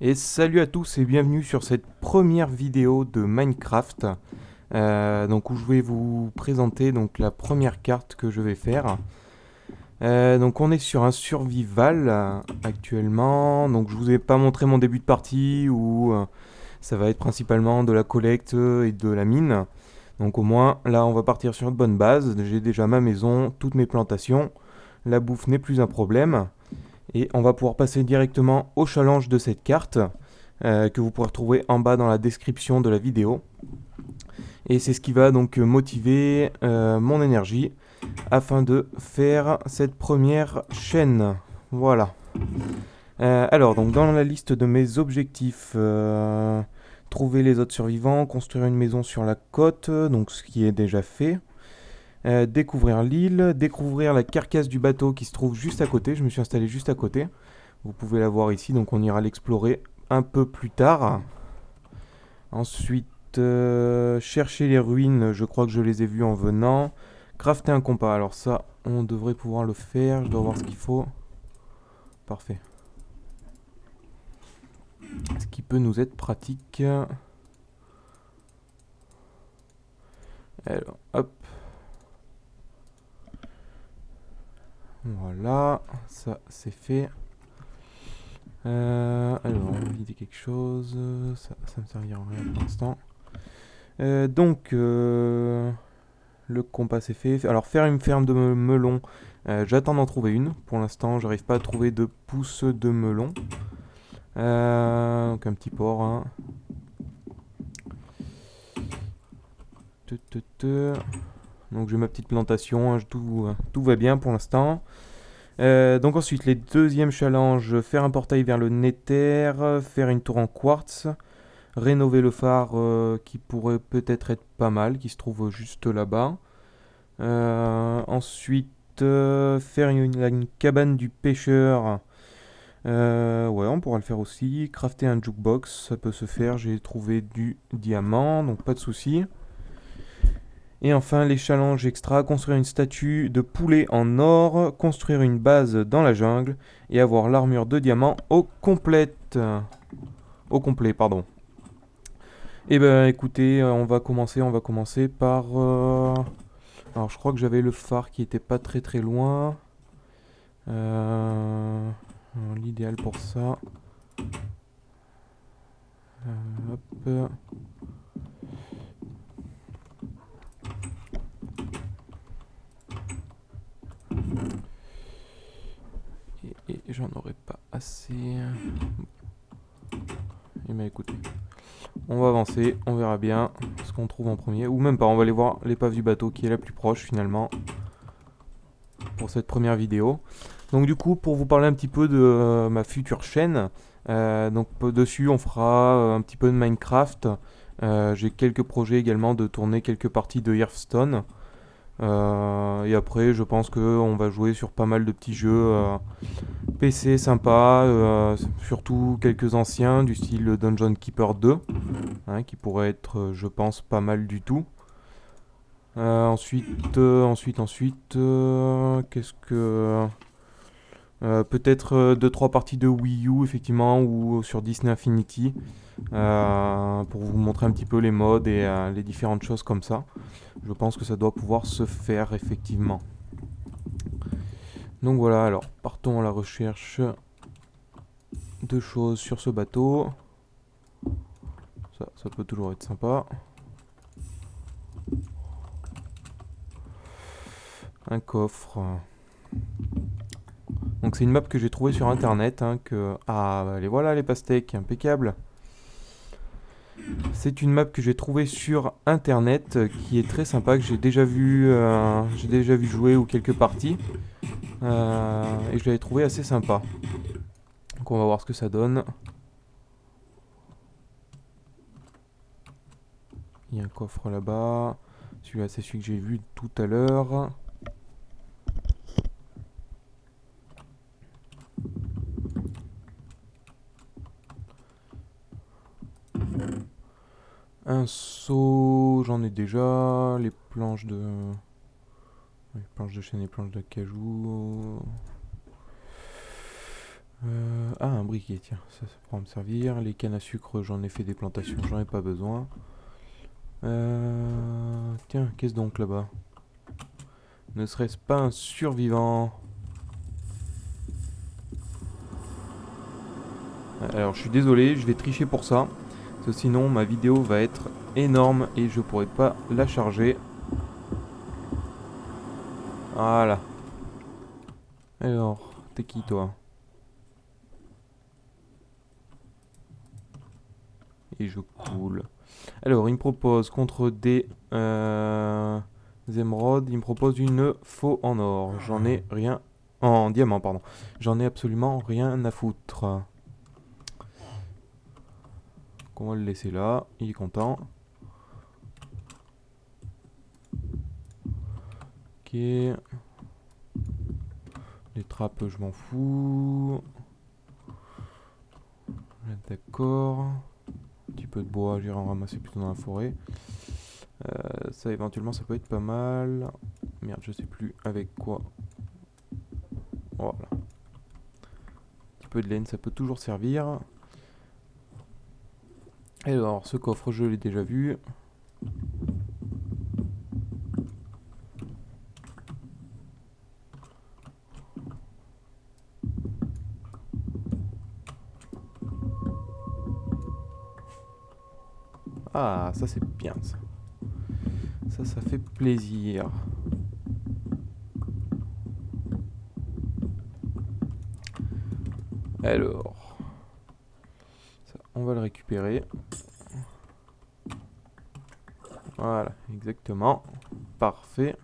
Et salut à tous et bienvenue sur cette première vidéo de Minecraft, donc où je vais vous présenter donc la première carte que je vais faire. Donc on est sur un survival actuellement, donc je vous ai pas montré mon début de partie où ça va être principalement de la collecte et de la mine. Donc au moins là on va partir sur une bonne base, j'ai déjà ma maison, toutes mes plantations, la bouffe n'est plus un problème. Et on va pouvoir passer directement au challenge de cette carte que vous pourrez retrouver en bas dans la description de la vidéo. Et c'est ce qui va donc motiver mon énergie afin de faire cette première chaîne. Voilà. Alors, donc dans la liste de mes objectifs, trouver les autres survivants, construire une maison sur la côte, donc ce qui est déjà fait. Découvrir l'île, découvrir la carcasse du bateau qui se trouve juste à côté. Je me suis installé juste à côté. Vous pouvez la voir ici, donc on ira l'explorer un peu plus tard. Ensuite, chercher les ruines, je crois que je les ai vues en venant. Crafter un compas, alors ça, on devrait pouvoir le faire. Je dois voir ce qu'il faut. Parfait. Ce qui peut nous être pratique. Alors, hop. Voilà, ça c'est fait. Alors, on va vider quelque chose. Ça me servira rien pour l'instant. Donc, le compas c'est fait. Alors, faire une ferme de melon. J'attends d'en trouver une. Pour l'instant, j'arrive pas à trouver de pousse de melon. Donc, un petit porc. Hein. Donc, j'ai ma petite plantation. Hein, tout va bien pour l'instant. Donc ensuite, les deuxièmes challenges, faire un portail vers le Nether, faire une tour en quartz, rénover le phare qui pourrait peut-être être pas mal, qui se trouve juste là-bas. Ensuite, faire une cabane du pêcheur. Ouais, on pourra le faire aussi. Crafter un jukebox, ça peut se faire. J'ai trouvé du diamant, donc pas de souci. Et enfin, les challenges extra, construire une statue de poulet en or, construire une base dans la jungle et avoir l'armure de diamant au complet, pardon. Et ben écoutez, on va commencer par... Alors je crois que j'avais le phare qui était pas très très loin. L'idéal pour ça... hop. Et j'en aurais pas assez. Et ben écoutez, on va avancer, on verra bien ce qu'on trouve en premier. Ou même pas, on va aller voir l'épave du bateau qui est la plus proche finalement pour cette première vidéo. Donc du coup, pour vous parler un petit peu de ma future chaîne, donc dessus on fera un petit peu de Minecraft. J'ai quelques projets également de tourner quelques parties de Hearthstone. Et après, je pense qu'on va jouer sur pas mal de petits jeux PC sympas, surtout quelques anciens du style Dungeon Keeper 2, hein, qui pourrait être, je pense, pas mal du tout. Qu'est-ce que... peut-être 2-3 parties de Wii U, effectivement, ou sur Disney Infinity, pour vous montrer un petit peu les modes et les différentes choses comme ça. Je pense que ça doit pouvoir se faire, effectivement. Donc voilà, alors partons à la recherche de choses sur ce bateau. Ça peut toujours être sympa. Un coffre. Donc c'est une map que j'ai trouvée sur internet. Hein, Ah, les voilà les pastèques, impeccable. C'est une map que j'ai trouvée sur internet qui est très sympa, que j'ai déjà vu jouer ou quelques parties. Et je l'avais trouvé assez sympa. Donc on va voir ce que ça donne. Il y a un coffre là-bas. Celui-là c'est celui que j'ai vu tout à l'heure. Un seau, j'en ai déjà. Les planches de... Les planches de chêne et planches d'acajou. Ah, un briquet, tiens, ça pourra me servir. Les cannes à sucre, j'en ai fait des plantations, j'en ai pas besoin. Tiens, qu'est-ce donc là-bas? Ne serait-ce pas un survivant? Alors, je suis désolé, je vais tricher pour ça. Parce que sinon, ma vidéo va être énorme et je pourrai pas la charger. Voilà. Alors, t'es qui toi? Et je coule. Alors, il me propose contre des émeraudes, il me propose une faux en or. J'en ai rien. En diamant, pardon. J'en ai absolument rien à foutre. Donc, on va le laisser là. Il est content. Ok. Les trappes, je m'en fous. D'accord. Un petit peu de bois, j'irai en ramasser plutôt dans la forêt. Ça, éventuellement, ça peut être pas mal. Merde, je sais plus avec quoi. Voilà. Un petit peu de laine, ça peut toujours servir. Alors, ce coffre, je l'ai déjà vu. Ah, ça c'est bien ça. Ça fait plaisir. Alors, ça, on va le récupérer. Voilà, exactement. Parfait.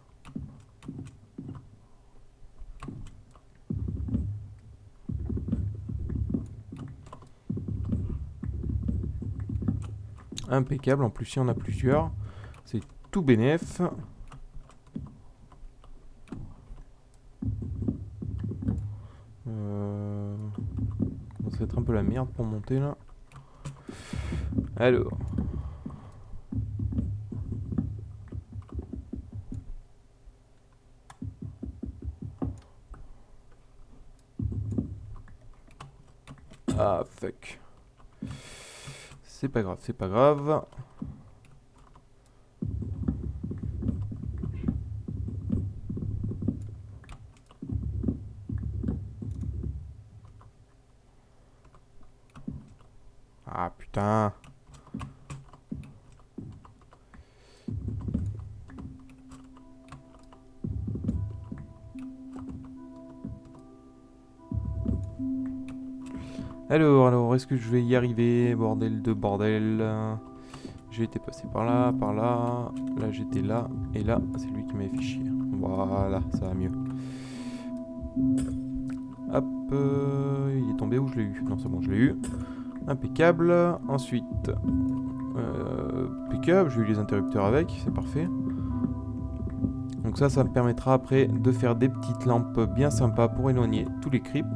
Impeccable, en plus il y en a plusieurs. C'est tout bénef. Ça va être un peu la merde pour monter là. Alors. Ah fuck. C'est pas grave, c'est pas grave. Ah putain. Alors, est-ce que je vais y arriver? Bordel de bordel. J'ai été passé par là, là j'étais là, et là c'est lui qui m'a fait chier. Voilà, ça va mieux. Hop, il est tombé où je l'ai eu? Non c'est bon, je l'ai eu. Impeccable. Ensuite, impeccable, j'ai eu les interrupteurs avec, c'est parfait. Donc ça me permettra après de faire des petites lampes bien sympas pour éloigner tous les creeps.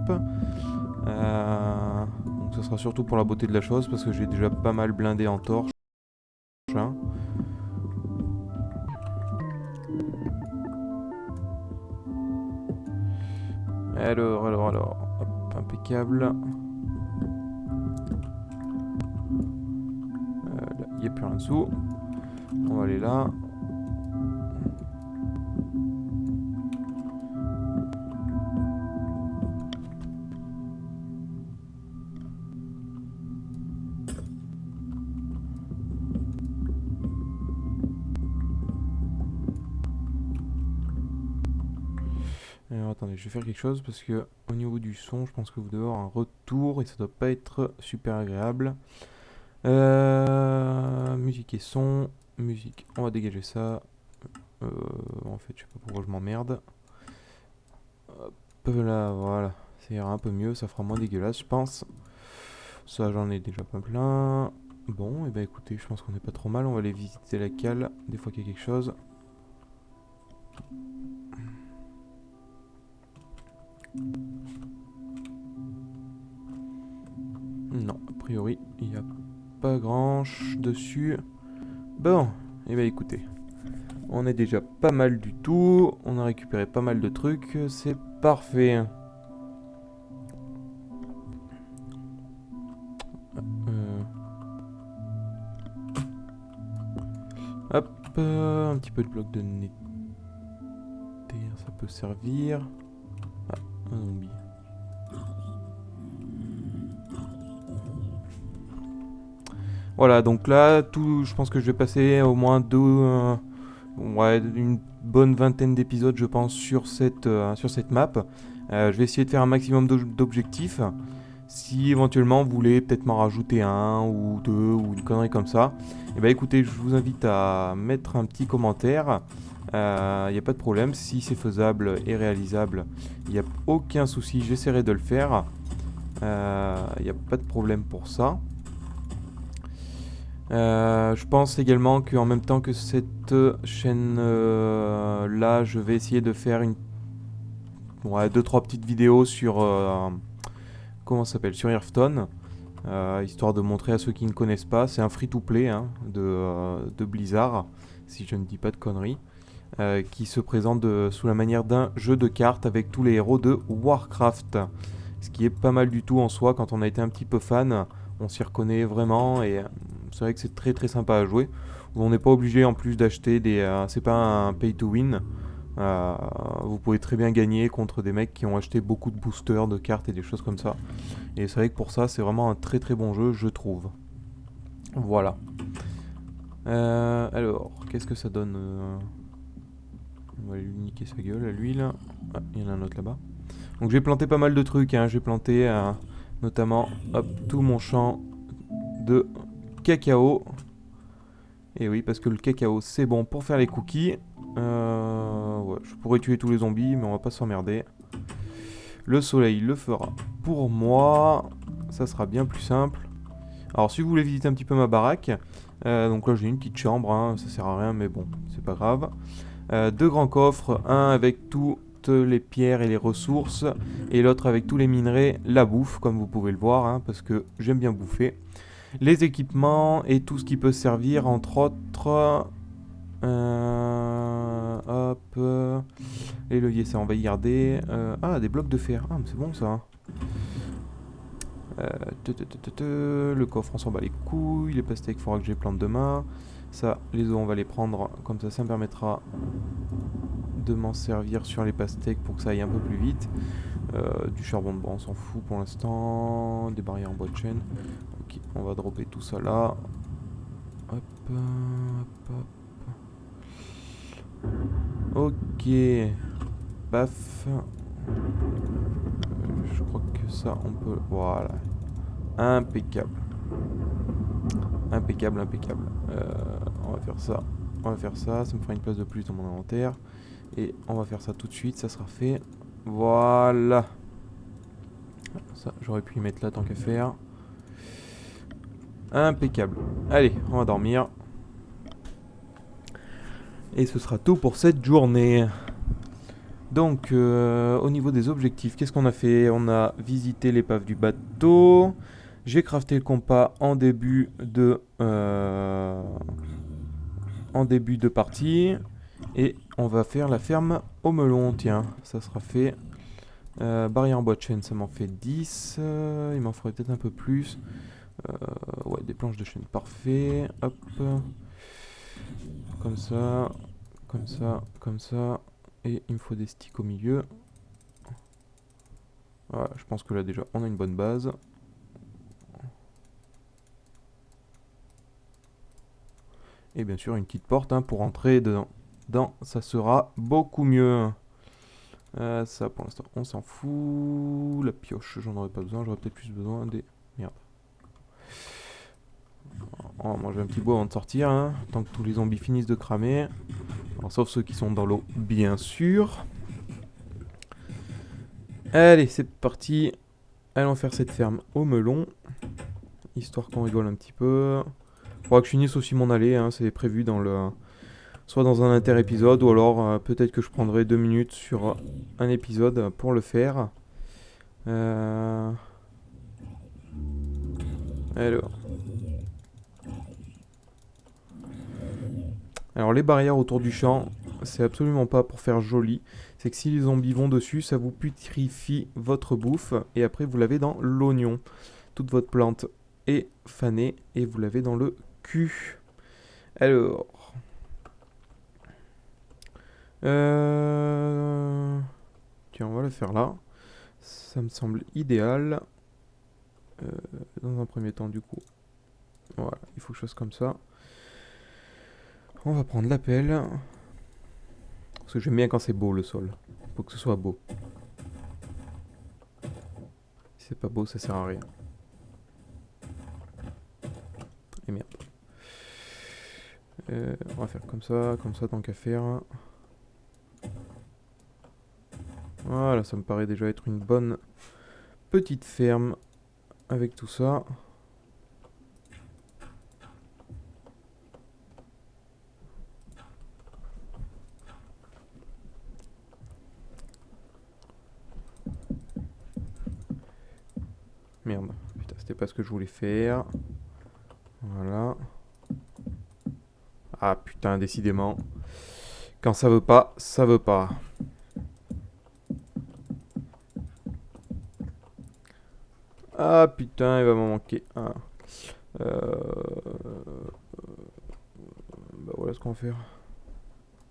Donc ça sera surtout pour la beauté de la chose parce que j'ai déjà pas mal blindé en torche. Alors, hop, impeccable. Il n'y a plus rien dessous. On va aller là. Alors attendez, je vais faire quelque chose parce que au niveau du son, je pense que vous devez avoir un retour et ça doit pas être super agréable. Musique et son. Musique, on va dégager ça. En fait, je sais pas pourquoi je m'emmerde. Hop là, voilà. Ça ira un peu mieux, ça fera moins dégueulasse, je pense. Ça, j'en ai déjà pas plein. Bon, et bah écoutez, je pense qu'on est pas trop mal. On va aller visiter la cale, des fois qu'il y a quelque chose. Non, a priori, il n'y a pas grand chose dessus. Bon, et bah écoutez, on est déjà pas mal du tout. On a récupéré pas mal de trucs, c'est parfait. un petit peu de bloc de nether, ça peut servir. Ah, un zombie. Voilà, donc là, je pense que je vais passer au moins une bonne vingtaine d'épisodes, je pense, sur cette map. Je vais essayer de faire un maximum d'objectifs. Si éventuellement vous voulez peut-être m'en rajouter un ou deux ou une connerie comme ça, et bah écoutez, je vous invite à mettre un petit commentaire. Il n'y a pas de problème, si c'est faisable et réalisable, il n'y a aucun souci, j'essaierai de le faire. Il n'y a pas de problème pour ça. Je pense également qu'en même temps que cette chaîne là, je vais essayer de faire deux trois petites vidéos sur comment ça s'appelle, sur Hearthstone, histoire de montrer à ceux qui ne connaissent pas. C'est un free-to-play de Blizzard, si je ne dis pas de conneries, qui se présente sous la manière d'un jeu de cartes avec tous les héros de Warcraft, ce qui est pas mal du tout en soi. Quand on a été un petit peu fan, on s'y reconnaît vraiment et c'est vrai que c'est très très sympa à jouer. On n'est pas obligé en plus d'acheter c'est pas un pay to win. Vous pouvez très bien gagner contre des mecs qui ont acheté beaucoup de boosters de cartes et des choses comme ça. Et c'est vrai que pour ça, c'est vraiment un très très bon jeu, je trouve. Voilà. Alors, qu'est-ce que ça donne On va lui niquer sa gueule à lui là. Ah, il y en a un autre là-bas. Donc j'ai planté pas mal de trucs, hein. J'ai planté notamment tout mon champ de cacao. Et oui, parce que le cacao c'est bon pour faire les cookies. Ouais, je pourrais tuer tous les zombies, mais on va pas s'emmerder. Le soleil le fera pour moi. Ça sera bien plus simple. Alors si vous voulez visiter un petit peu ma baraque, donc là j'ai une petite chambre, hein, ça sert à rien, mais bon, c'est pas grave. Deux grands coffres, un avec toutes les pierres et les ressources, et l'autre avec tous les minerais, la bouffe, comme vous pouvez le voir, hein, parce que j'aime bien bouffer. Les équipements et tout ce qui peut servir, entre autres. Hop. Les leviers, ça on va y garder. Des blocs de fer. Ah, mais c'est bon ça. Le coffre, on s'en bat les couilles. Les pastèques, il faudra que je les plante demain. Ça, les os, on va les prendre. Comme ça me permettra de m'en servir sur les pastèques pour que ça aille un peu plus vite. Du charbon de bois, on s'en fout pour l'instant. Des barrières en bois de chaîne. Ok, on va dropper tout ça là. Hop, hop, hop. Ok. Paf. Je crois que ça, on peut... Voilà. Impeccable. Impeccable, impeccable. On va faire ça. On va faire ça. Ça me fera une place de plus dans mon inventaire. Et on va faire ça tout de suite. Ça sera fait. Voilà. Ça, j'aurais pu y mettre là tant qu'à faire. Impeccable. Allez, on va dormir. Et ce sera tout pour cette journée. Donc, au niveau des objectifs, qu'est-ce qu'on a fait? On a visité l'épave du bateau. J'ai crafté le compas en début de partie. Et on va faire la ferme au melon. Tiens, ça sera fait. Barrière en bois de chaîne, ça m'en fait 10. Il m'en faudrait peut-être un peu plus. Ouais, des planches de chaîne, parfait. Hop. Comme ça. Comme ça. Comme ça. Et il me faut des sticks au milieu. Voilà, je pense que là déjà on a une bonne base. Et bien sûr une petite porte pour entrer dedans. Ça sera beaucoup mieux. Ça pour l'instant on s'en fout. La pioche j'en aurais pas besoin, j'aurais peut-être plus besoin des... Merde. On va manger un petit bois avant de sortir, hein, tant que tous les zombies finissent de cramer. Alors, sauf ceux qui sont dans l'eau, bien sûr. Allez, c'est parti. Allons faire cette ferme au melon. Histoire qu'on rigole un petit peu. Faudra que je finisse aussi mon allée, hein, c'est prévu dans le... soit dans un inter-épisode, ou alors peut-être que je prendrai 2 minutes sur un épisode pour le faire. Alors les barrières autour du champ, c'est absolument pas pour faire joli. C'est que si les zombies vont dessus, ça vous putrifie votre bouffe. Et après vous l'avez dans l'oignon. Toute votre plante est fanée et vous l'avez dans le cul. Alors... Tiens, on va le faire là. Ça me semble idéal. Dans un premier temps, du coup. Voilà, il faut que je fasse comme ça. On va prendre la pelle. Parce que j'aime bien quand c'est beau le sol. Faut que ce soit beau. Si c'est pas beau, ça sert à rien. Et merde. On va faire comme ça tant qu'à faire. Voilà, ça me paraît déjà être une bonne petite ferme avec tout ça. Merde, putain, c'était pas ce que je voulais faire. Voilà. Ah putain, décidément. Quand ça veut pas, ça veut pas. Ah putain, il va m'en manquer un. Bah voilà ce qu'on va faire.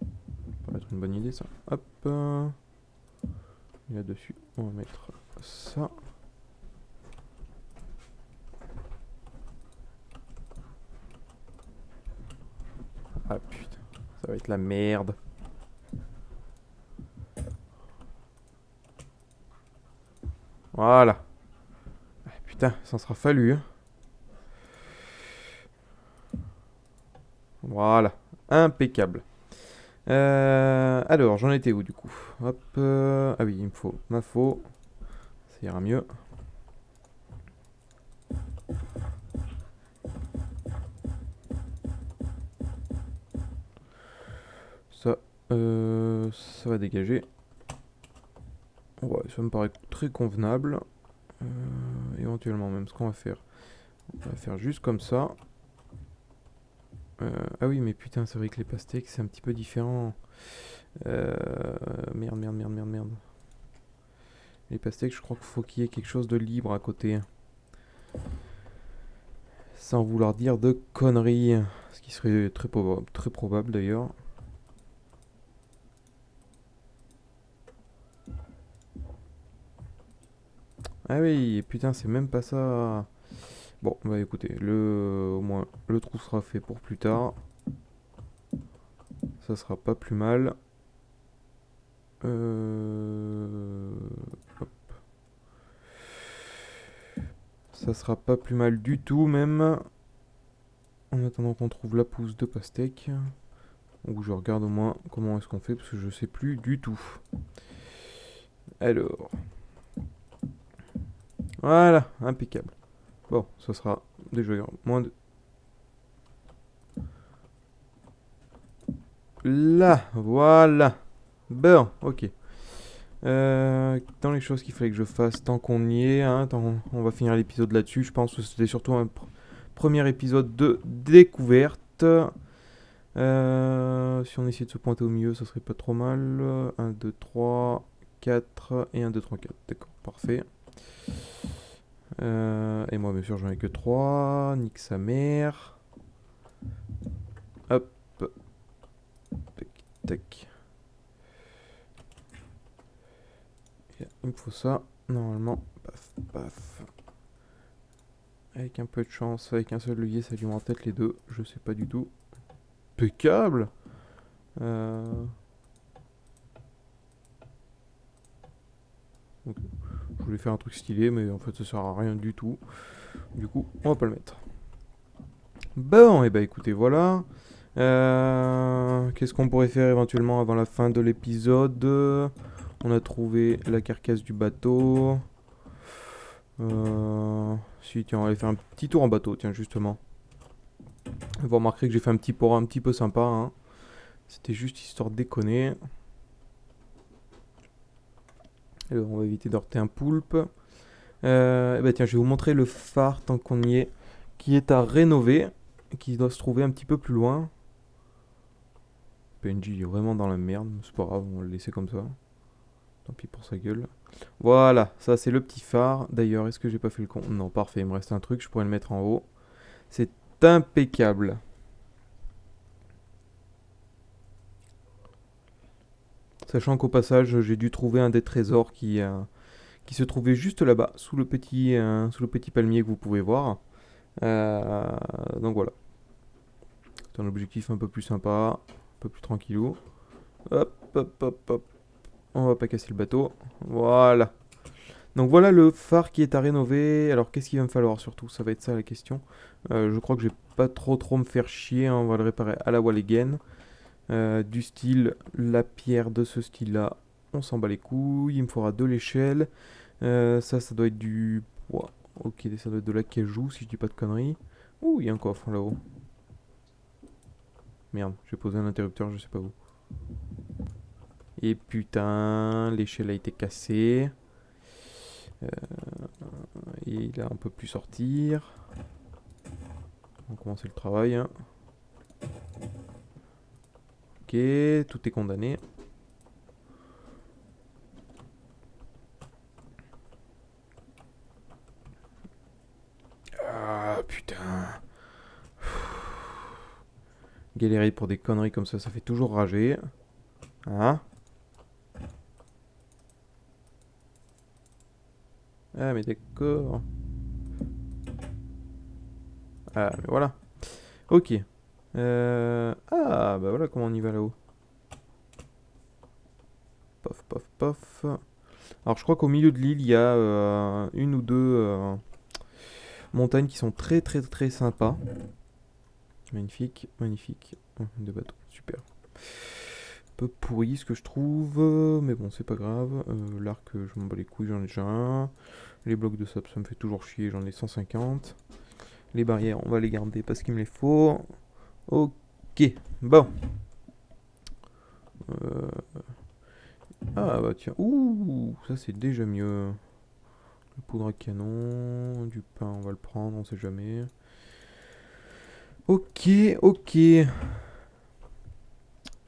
Ça va être une bonne idée ça. Hop. Et là-dessus, on va mettre ça. Ah putain, ça va être la merde. Voilà. Ah, putain, ça en sera fallu. Hein. Voilà. Impeccable. Alors, j'en étais où du coup? Hop. Ah oui, il me faut ma faux. Ça ira mieux. Ça, ça va dégager. Ouais, ça me paraît très convenable. Éventuellement même, ce qu'on va faire. On va faire juste comme ça. Ah oui, mais putain, c'est vrai que les pastèques, c'est un petit peu différent. Merde, merde, merde, merde, merde. Les pastèques, je crois qu'il faut qu'il y ait quelque chose de libre à côté. Sans vouloir dire de conneries. Ce qui serait très probable d'ailleurs. Ah oui, putain, c'est même pas ça. Bon, bah écoutez, au moins le trou sera fait pour plus tard. Ça sera pas plus mal. Hop. Ça sera pas plus mal du tout même. En attendant qu'on trouve la pousse de pastèque. Ou je regarde au moins comment est-ce qu'on fait parce que je sais plus du tout. Alors. Voilà, impeccable. Bon, ça sera déjà moins de... Là, voilà. Bon, ok. Dans les choses qu'il fallait que je fasse tant qu'on y est, hein, on va finir l'épisode là-dessus. Je pense que c'était surtout un premier épisode de découverte. Si on essayait de se pointer au milieu, ça serait pas trop mal. 1, 2, 3, 4 et 1, 2, 3, 4. D'accord, parfait. Et moi, bien sûr, j'en ai que 3. Nique sa mère. Hop. Tac, tac. Il me faut ça. Normalement, paf, paf. Avec un peu de chance, avec un seul levier, ça alimente peut-être les deux. Je sais pas du tout. Impeccable. Donc, je voulais faire un truc stylé, mais en fait, ça sert à rien du tout. Du coup, on va pas le mettre. Bon, et bah écoutez, voilà. Qu'est-ce qu'on pourrait faire éventuellement avant la fin de l'épisode? On a trouvé la carcasse du bateau. Si, tiens, on va aller faire un petit tour en bateau, tiens, justement. Vous remarquerez que j'ai fait un petit port un petit peu sympa. Hein. C'était juste histoire de déconner. Alors, on va éviter d'heurter un poulpe. Bah tiens, je vais vous montrer le phare tant qu'on y est, qui est à rénover, qui doit se trouver un petit peu plus loin. PNJ est vraiment dans la merde, c'est pas grave, on va le laisser comme ça. Tant pis pour sa gueule. Voilà, ça c'est le petit phare. D'ailleurs, est-ce que j'ai pas fait le con? Non, parfait, il me reste un truc, je pourrais le mettre en haut. C'est impeccable. Sachant qu'au passage, j'ai dû trouver un des trésors qui se trouvait juste là-bas, sous le petit palmier que vous pouvez voir. Euh, donc voilà, c'est un objectif un peu plus sympa, un peu plus tranquillou. Hop, hop, hop, hop. On va pas casser le bateau. Voilà. Donc voilà le phare qui est à rénover. Alors qu'est-ce qu'il va me falloir surtout? Ça va être ça la question. Je crois que je vais pas trop me faire chier, hein. On va le réparer à la wall again. Du style, la pierre de ce style-là, on s'en bat les couilles. Il me faudra de l'échelle. Ça doit être du... Ouah, ok, ça doit être de l'acajou si je dis pas de conneries. Ouh, il y a un coffre là-haut. Merde, j'ai posé un interrupteur, je sais pas où. Et putain, l'échelle a été cassée. Euh, et là, on peut plus sortir. On va commencer le travail, hein. Ok, tout est condamné. Ah putain. Galérer pour des conneries comme ça fait toujours rager. Hein? Ah mais d'accord. Ah mais voilà. Ok. Ah bah voilà comment on y va là-haut. Pof pof pof. Alors je crois qu'au milieu de l'île, il y a une ou deux montagnes qui sont très sympas. Magnifique, magnifique. Deux bateaux, super. Un peu pourri ce que je trouve, mais bon c'est pas grave. L'arc, je m'en bats les couilles, j'en ai déjà un. Les blocs de sable, ça me fait toujours chier, j'en ai 150. Les barrières, on va les garder parce qu'il me les faut. Ok, bon. Euh, Ah bah tiens, ouh, ça c'est déjà mieux. La poudre à canon, du pain, on va le prendre, on sait jamais. Ok, ok.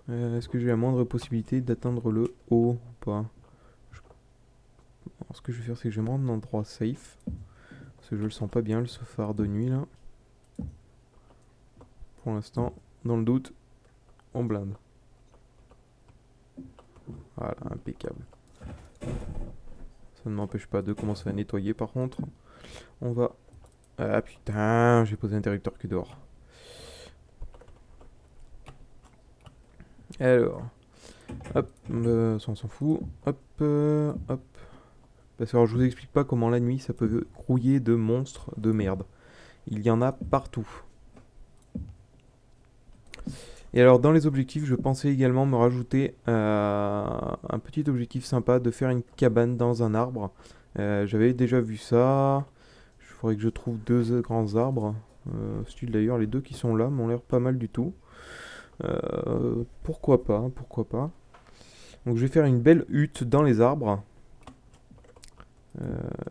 Est-ce que j'ai la moindre possibilité d'atteindre le haut ou pas? Alors, ce que je vais faire, c'est que je vais me rendre dans un endroit safe. Parce que je le sens pas bien, le phare de nuit là. Pour l'instant, dans le doute, on blinde. Voilà, impeccable. Ça ne m'empêche pas de commencer à nettoyer par contre. On va... Ah putain, j'ai posé l'interrupteur que dehors. Alors, hop, ça on s'en fout. Hop, hop. Parce que alors, je vous explique pas comment la nuit ça peut grouiller de monstres de merde. Il y en a partout. Et alors dans les objectifs, je pensais également me rajouter un petit objectif sympa de faire une cabane dans un arbre. J'avais déjà vu ça. Il faudrait que je trouve deux grands arbres. Style d'ailleurs, les deux qui sont là m'ont l'air pas mal du tout. Pourquoi pas, pourquoi pas. Donc je vais faire une belle hutte dans les arbres.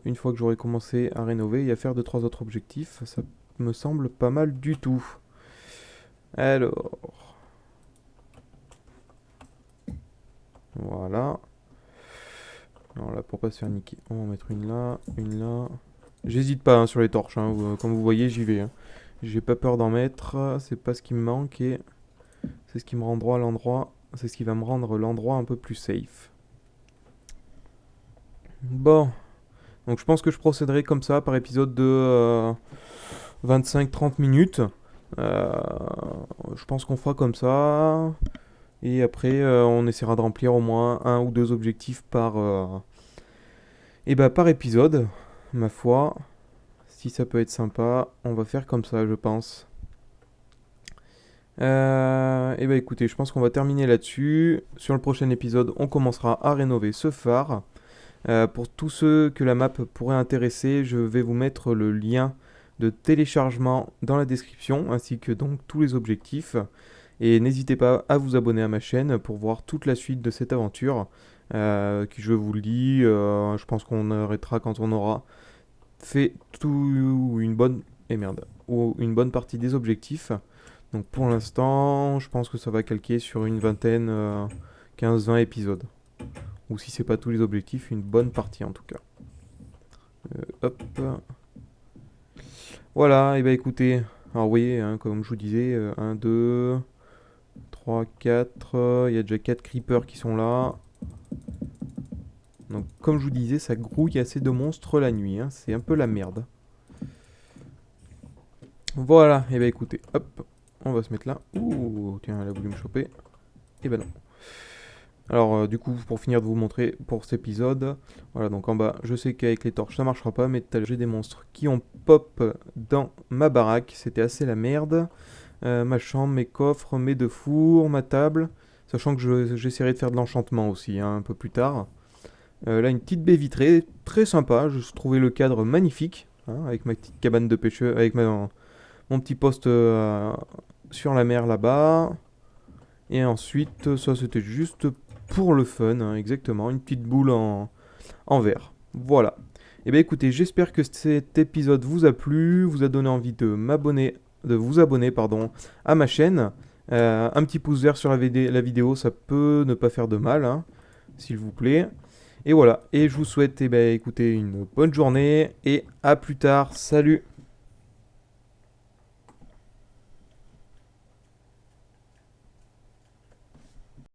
Une fois que j'aurai commencé à rénover et à faire deux trois autres objectifs, ça me semble pas mal du tout. Alors, voilà. Alors là, pour pas se faire niquer, on va en mettre une là, une là. J'hésite pas hein, sur les torches, hein, comme vous voyez, j'y vais, hein. J'ai pas peur d'en mettre, c'est pas ce qui me manque et c'est ce qui me rendra l'endroit, c'est ce qui va me rendre l'endroit un peu plus safe. Bon, donc je pense que je procéderai comme ça par épisode de 25-30 minutes. Euh, je pense qu'on fera comme ça. Et après, on essaiera de remplir au moins un ou deux objectifs par épisode, ma foi. Si ça peut être sympa, on va faire comme ça, je pense. Et bah écoutez, je pense qu'on va terminer là-dessus. Sur le prochain épisode, on commencera à rénover ce phare. Pour tous ceux que la map pourrait intéresser, je vais vous mettre le lien de téléchargement dans la description, ainsi que donc tous les objectifs. Et n'hésitez pas à vous abonner à ma chaîne pour voir toute la suite de cette aventure. Qui, je vous le dis, je pense qu'on arrêtera quand on aura fait tout une bonne ou une bonne partie des objectifs. Donc pour l'instant, je pense que ça va calquer sur une vingtaine, 15-20 épisodes. Ou si c'est pas tous les objectifs, une bonne partie en tout cas. Hop. Voilà, et bah écoutez, alors vous voyez, hein, comme je vous disais, 1, 2, 3, 4. Il y a déjà 4 creepers qui sont là. Donc comme je vous disais, ça grouille assez de monstres la nuit, hein. C'est un peu la merde. Voilà, et bah écoutez, hop, on va se mettre là. Ouh, tiens, elle a voulu me choper. Et ben non. Alors du coup, pour finir de vous montrer pour cet épisode, voilà, donc en bas, je sais qu'avec les torches ça marchera pas, mais tout à l'heure j'ai des monstres qui ont pop dans ma baraque, c'était assez la merde. Ma chambre, mes coffres, mes deux fours, ma table, sachant que j'essaierai de faire de l'enchantement aussi, hein, un peu plus tard. Là, une petite baie vitrée, très sympa, je trouvais le cadre magnifique, hein, avec ma petite cabane de pêcheur, avec mon petit poste sur la mer là-bas. Et ensuite, ça c'était juste pour le fun, hein, exactement, une petite boule en verre. Voilà. Et bien écoutez, j'espère que cet épisode vous a plu, vous a donné envie de vous abonner, pardon, à ma chaîne. Un petit pouce vert sur la vidéo, ça peut ne pas faire de mal, hein, s'il vous plaît. Et voilà, et je vous souhaite, eh ben, écoutez, une bonne journée et à plus tard. Salut!